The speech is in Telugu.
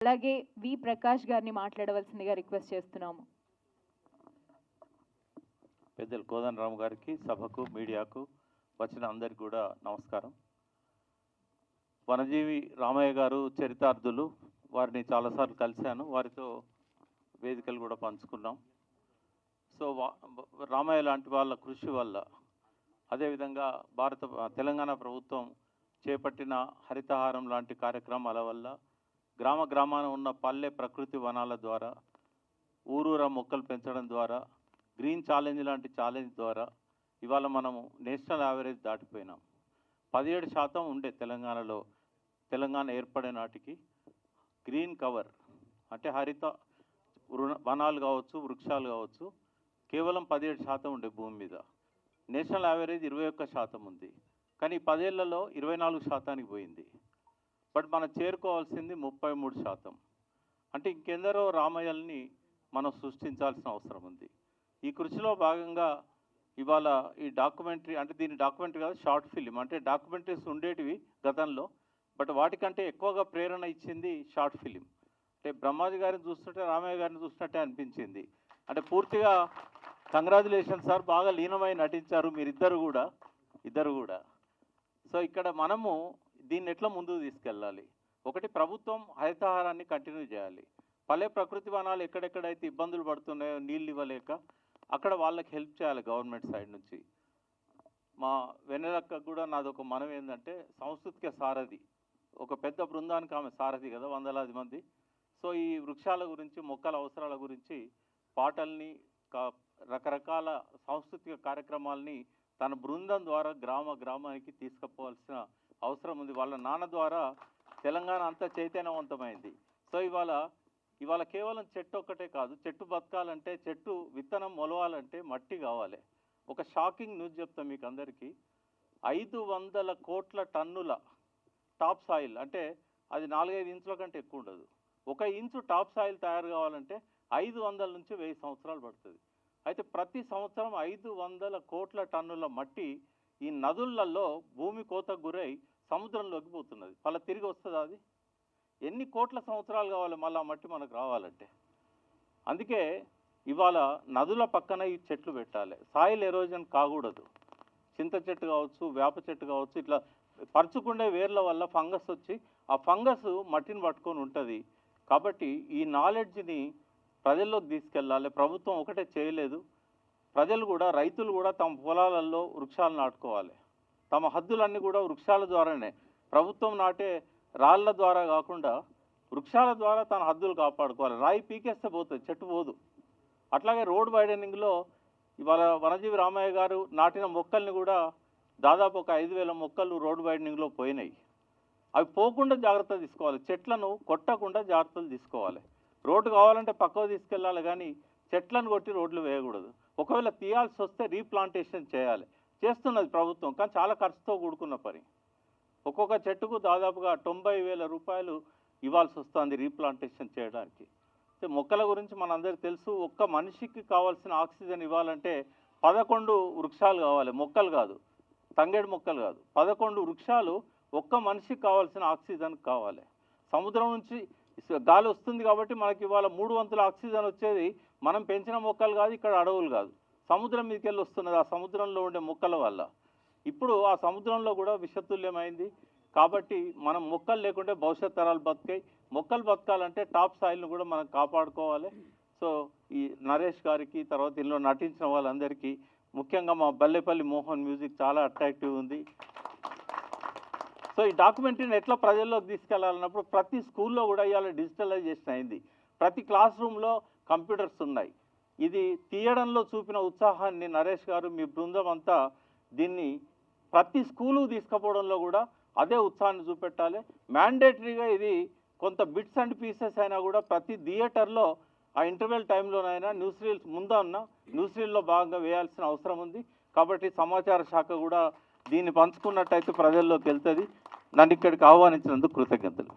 అలాగే వి ప్రకాష్ గారిని మాట్లాడవలసిందిగా రిక్వెస్ట్ చేస్తున్నాము. పెద్దలు కోదండరామ్ గారికి, సభకు, మీడియాకు వచ్చిన అందరికి కూడా నమస్కారం. వనజీవి రామయ్య గారు చరితార్థులు, వారిని చాలాసార్లు కలిశాను, వారితో వేదికలు కూడా పంచుకున్నాం. సో రామయ్య లాంటి వాళ్ళ కృషి వల్ల, అదేవిధంగా తెలంగాణ ప్రభుత్వం చేపట్టిన హరితహారం లాంటి కార్యక్రమాల వల్ల, గ్రామాన ఉన్న పల్లె ప్రకృతి వనాల ద్వారా, ఊరూరా మొక్కలు పెంచడం ద్వారా, గ్రీన్ ఛాలెంజ్ లాంటి ఛాలెంజ్ ద్వారా ఇవాళ మనము నేషనల్ యావరేజ్ దాటిపోయినాం. 17% ఉండే తెలంగాణలో, తెలంగాణ ఏర్పడే నాటికి గ్రీన్ కవర్ అంటే హరిత వనాలు కావచ్చు, వృక్షాలు కావచ్చు, కేవలం 17% ఉండే భూమి మీద. నేషనల్ యావరేజ్ 21% ఉంది, కానీ 10 ఏళ్లలో 24%కి పోయింది. బట్ మనం చేరుకోవాల్సింది 33%. అంటే ఇంకెందరో రామయ్యల్ని మనం సృష్టించాల్సిన అవసరం ఉంది. ఈ కృషిలో భాగంగా ఇవాళ ఈ డాక్యుమెంటరీ, అంటే దీని డాక్యుమెంటరీ కాదు, షార్ట్ ఫిలిం. అంటే డాక్యుమెంటరీస్ ఉండేటివి గతంలో, బట్ వాటికంటే ఎక్కువగా ప్రేరణ ఇచ్చింది షార్ట్ ఫిలిం. అంటే బ్రహ్మాజీ గారిని చూస్తుంటే రామయ్య గారిని చూసినట్టే అనిపించింది. అంటే పూర్తిగా కంగ్రాచులేషన్ సార్, బాగా లీనమై నటించారు మీరిద్దరు కూడా. సో ఇక్కడ మనము దీన్ని ఎట్లా ముందుకు తీసుకెళ్ళాలి? ఒకటి, ప్రభుత్వం హరితహారాన్ని కంటిన్యూ చేయాలి. పల్లె ప్రకృతి వనాలు ఎక్కడెక్కడైతే ఇబ్బందులు పడుతున్నాయో, నీళ్ళు ఇవ్వలేక, అక్కడ వాళ్ళకి హెల్ప్ చేయాలి గవర్నమెంట్ సైడ్ నుంచి. మా వెన్నెలక్క కూడా నాదొక మనవి ఏంటంటే, సాంస్కృతిక సారథి, ఒక పెద్ద బృందానికి ఆమె సారథి కదా, వందలాది మంది. సో ఈ వృక్షాల గురించి, మొక్కల అవసరాల గురించి పాటల్ని, రకరకాల సాంస్కృతిక కార్యక్రమాల్ని తన బృందం ద్వారా గ్రామానికి తీసుకుపోవాల్సిన అవసరం ఉంది. వాళ్ళ నాన్న ద్వారా తెలంగాణ అంతా చైతన్యవంతమైంది. సో ఇవాళ కేవలం చెట్టు ఒక్కటే కాదు, చెట్టు బతకాలంటే, చెట్టు విత్తనం మొలవాలంటే మట్టి కావాలి. ఒక షాకింగ్ న్యూస్ చెప్తాం మీకు అందరికీ. 500 కోట్ల టన్నుల టాప్ సాయిల్, అంటే అది 4-5 ఇంచుల కంటే ఎక్కువ ఉండదు. 1 ఇంచు టాప్ సాయిల్ తయారు కావాలంటే 500 నుంచి 1000 సంవత్సరాలు పడుతుంది. అయితే ప్రతి సంవత్సరం 500 కోట్ల టన్నుల మట్టి ఈ నదులలో భూమి కోతకు గురై సముద్రంలోకి పోతున్నది. మళ్ళీ తిరిగి వస్తుందా? అది ఎన్ని కోట్ల సంవత్సరాలు కావాలి మళ్ళీ ఆ మట్టి మనకు రావాలంటే? అందుకే ఇవాళ నదుల పక్కన ఈ చెట్లు పెట్టాలి. సాయిల్ ఎరోజన్ కాకూడదు. చింత చెట్టు కావచ్చు, వేప చెట్టు కావచ్చు, ఇట్లా పరుచుకుండే వేర్ల వల్ల ఫంగస్ వచ్చి ఆ ఫంగస్ మట్టిని పట్టుకొని ఉంటుంది. కాబట్టి ఈ నాలెడ్జ్ని ప్రజల్లోకి తీసుకెళ్ళాలి. ప్రభుత్వం ఒకటే చేయలేదు, ప్రజలు కూడా, రైతులు కూడా తమ పొలాలలో వృక్షాలు నాటుకోవాలి. తమ హద్దులన్నీ కూడా వృక్షాల ద్వారానే, ప్రభుత్వం నాటే రాళ్ల ద్వారా కాకుండా వృక్షాల ద్వారా తన హద్దులు కాపాడుకోవాలి. రాయి పీకేస్తే పోతుంది, చెట్టు పోదు. అట్లాగే రోడ్ వైడనింగ్లో ఇవాళ వనజీవి రామయ్య గారు నాటిన మొక్కల్ని కూడా దాదాపు ఒక 5000 మొక్కలు రోడ్ వైడనింగ్లో పోయినాయి. అవి పోకుండా జాగ్రత్త తీసుకోవాలి. చెట్లను కొట్టకుండా జాగ్రత్తలు తీసుకోవాలి. రోడ్డు కావాలంటే పక్కకు తీసుకెళ్ళాలి, కానీ చెట్లను కొట్టి రోడ్లు వేయకూడదు. ఒకవేళ తీయాల్సి వస్తే రీప్లాంటేషన్ చేయాలి. చేస్తున్నది ప్రభుత్వం, కానీ చాలా ఖర్చుతో కూడుకున్న పని. ఒక్కొక్క చెట్టుకు దాదాపుగా 90,000 రూపాయలు ఇవ్వాల్సి వస్తుంది రీప్లాంటేషన్ చేయడానికి. మొక్కల గురించి మనందరికీ తెలుసు. ఒక్క మనిషికి కావాల్సిన ఆక్సిజన్ ఇవ్వాలంటే 11 వృక్షాలు కావాలి, మొక్కలు కాదు, తంగేడు మొక్కలు కాదు. 11 వృక్షాలు ఒక్క మనిషికి కావాల్సిన ఆక్సిజన్ కావాలి. సముద్రం నుంచి గాలి వస్తుంది కాబట్టి మనకి ఇవాళ 3 వంతుల ఆక్సిజన్ వచ్చేది మనం పెంచిన మొక్కలు కాదు, ఇక్కడ అడవులు కాదు, సముద్రం మీదకి వెళ్ళి వస్తున్నది ఆ సముద్రంలో ఉండే మొక్కల వల్ల. ఇప్పుడు ఆ సముద్రంలో కూడా విషతుల్యమైంది. కాబట్టి మనం మొక్కలు లేకుంటే భవిష్యత్ తరాలు బతికాయి. మొక్కలు బతకాలంటే టాప్ సాయిల్ను కూడా మనం కాపాడుకోవాలి. సో ఈ నరేష్ గారికి, తర్వాత ఇందులో నటించిన వాళ్ళందరికీ, ముఖ్యంగా మా బల్లెపల్లి మోహన్ మ్యూజిక్ చాలా అట్రాక్టివ్ ఉంది. సో ఈ డాక్యుమెంటరీని ఎట్లా ప్రజల్లోకి తీసుకెళ్లాలన్నప్పుడు ప్రతి స్కూల్లో కూడా ఇవాళ డిజిటలైజేషన్ అయింది. ప్రతి క్లాస్ రూమ్లో కంప్యూటర్స్ ఉన్నాయి. ఇది తీయడంలో చూపిన ఉత్సాహాన్ని నరేష్ గారు, మీ బృందం అంతా దీన్ని ప్రతి స్కూలు తీసుకుపోవడంలో కూడా అదే ఉత్సాహాన్ని చూపెట్టాలి. మ్యాండేటరీగా ఇది కొంత బిట్స్ అండ్ పీసెస్ అయినా కూడా ప్రతి థియేటర్లో ఆ ఇంటర్వెల్ టైంలోనైనా న్యూస్ రీల్స్ ముందన్న న్యూస్ రీల్లో భాగంగా వేయాల్సిన అవసరం ఉంది. కాబట్టి సమాచార శాఖ కూడా దీన్ని పంచుకున్నట్టయితే ప్రజల్లోకి వెళ్తుంది. నన్ను ఇక్కడికి ఆహ్వానించినందుకు కృతజ్ఞతలు.